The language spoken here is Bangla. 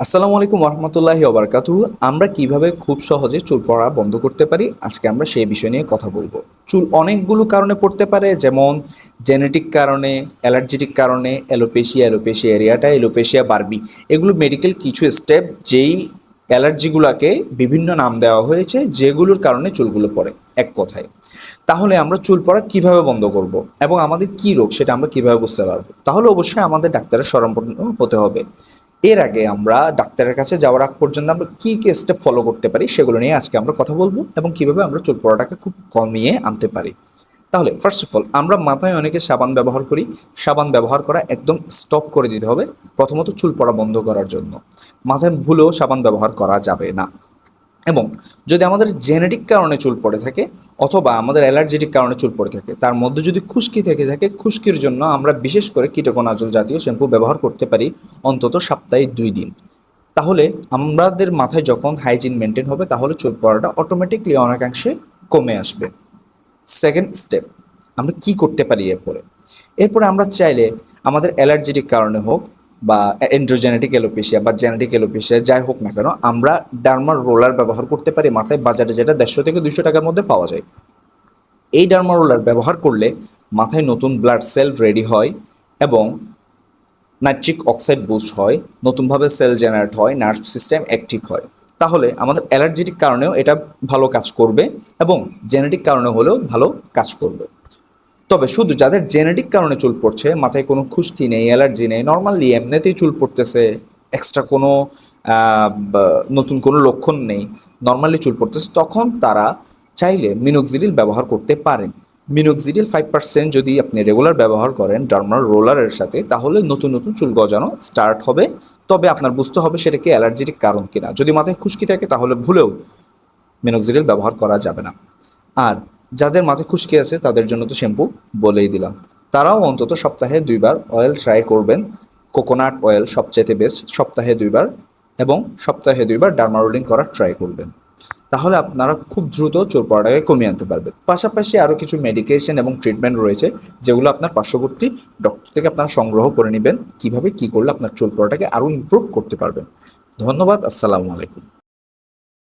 আসসালামু আলাইকুম রহমতুল্লাহি ওবরকাতুহু। আমরা কিভাবে খুব সহজে চুল পড়া বন্ধ করতে পারি, আজকে আমরা সেই বিষয় নিয়ে কথা বলবো। চুল অনেকগুলো কারণে পড়তে পারে, যেমন জেনেটিক কারণে, অ্যালার্জেটিক কারণে, অ্যালোপেশিয়া, অ্যালোপেশিয়া এরিয়াটা, অ্যালোপেশিয়া বারবি। এগুলো মেডিকেল কিছু স্টেপ, যেই অ্যালার্জিগুলোকে বিভিন্ন নাম দেওয়া হয়েছে, যেগুলোর কারণে চুলগুলো পড়ে এক কথায়। তাহলে আমরা চুল পড়া কিভাবে বন্ধ করব এবং আমাদের কি রোগ সেটা আমরা কিভাবে বুঝতে পারবো? তাহলে অবশ্যই আমাদের ডাক্তারের শরণাপন্ন হতে হবে। এর আগে আমরা ডাক্তারের কাছে যাওয়ার আগ পর্যন্ত আমরা কি কি স্টেপ ফলো করতে পারি সেগুলো নিয়ে আজকে আমরা কথা বলবো, এবং কিভাবে আমরা চুল পড়াটাকে খুব কমিয়ে আনতে পারি। তাহলে ফার্স্ট অফ অল, আমরা মাথায় অনেকে সাবান ব্যবহার করি। সাবান ব্যবহার করা একদম স্টপ করে দিতে হবে। প্রথমত চুল পড়া বন্ধ করার জন্য মাথায় ভুলেও সাবান ব্যবহার করা যাবে না। এবং যদি আমাদের জেনেটিক কারণে চুল পড়ে থাকে অথবা আমাদের অ্যালার্জেটিক কারণে চুল পড়ে থাকে, তার মধ্যে যদি খুশকি থেকে থাকে, খুশকির জন্য আমরা বিশেষ করে কীটকনাজল জাতীয় শ্যাম্পু ব্যবহার করতে পারি অন্তত সপ্তাহে 2 দিন। তাহলে আমাদের মাথায় যখন হাইজিন মেনটেন হবে, তাহলে চুল পড়াটা অটোমেটিকলি অনেকাংশে কমে আসবে। সেকেন্ড স্টেপ, আমরা কি করতে পারি এরপরে আমরা চাইলে আমাদের অ্যালার্জেটিক কারণে হোক বা এন্ড্রোজেনেটিক এলোপেশিয়া বা জেনেটিক এলোপেশিয়া যাই হোক না কেন, আমরা ডার্মার রোলার ব্যবহার করতে পারি মাথায়, বাজারে যেটা 150 থেকে 200 টাকার মধ্যে পাওয়া যায়। এই ডার্মা রোলার ব্যবহার করলে মাথায় নতুন ব্লাড সেল রেডি হয় এবং নাইট্রিক অক্সাইড বুস্ট হয়, নতুনভাবে সেল জেনারেট হয়, নার্ভ সিস্টেম অ্যাক্টিভ হয়। তাহলে আমাদের অ্যালার্জেটিক কারণেও এটা ভালো কাজ করবে এবং জেনেটিক কারণে হলেও ভালো কাজ করবে। তবে শুধু যাদের জেনেটিক কারণে চুল পড়ছে, মাথায় কোনো খুশকি নেই, অ্যালার্জি নেই, নর্মালি এমনিতেই চুল পড়তেছে, এক্সট্রা কোনো নতুন কোনো লক্ষণ নেই, নর্মালি চুল পড়তেছে, তখন তারা চাইলে মিনোক্সিডিল ব্যবহার করতে পারেন। মিনোক্সিডিল 5% যদি আপনি রেগুলার ব্যবহার করেন ডার্মার রোলারের সাথে, তাহলে নতুন নতুন চুল গজানো স্টার্ট হবে। তবে আপনার বুঝতে হবে সেটা কি অ্যালার্জেটিক কারণ কিনা। যদি মাথায় খুশকি থাকে তাহলে ভুলেও মিনোক্সিডিল ব্যবহার করা যাবে না। আর যাদের মাথায় খুশকি আছে তাদের জন্য তো শ্যাম্পু বলেই দিলাম। তারাও অন্তত সপ্তাহে 2 বার অয়েল ট্রাই করবেন। কোকোনাট অয়েল সবচাইতে বেস্ট, সপ্তাহে 2 বার। এবং সপ্তাহে 2 বার ডার্মা রোলিং করার ট্রাই করবেন। তাহলে আপনারা খুব দ্রুত চুল পড়াটাকে কমিয়ে আনতে পারবেন। পাশাপাশি আরও কিছু মেডিকেশন এবং ট্রিটমেন্ট রয়েছে, যেগুলো আপনার পার্শ্ববর্তী ডক্টর থেকে আপনারা সংগ্রহ করে নেবেন, কিভাবে কি করলে আপনার চুল পড়াটাকে আরও ইমপ্রুভ করতে পারবেন। ধন্যবাদ। আসসালামু আলাইকুম।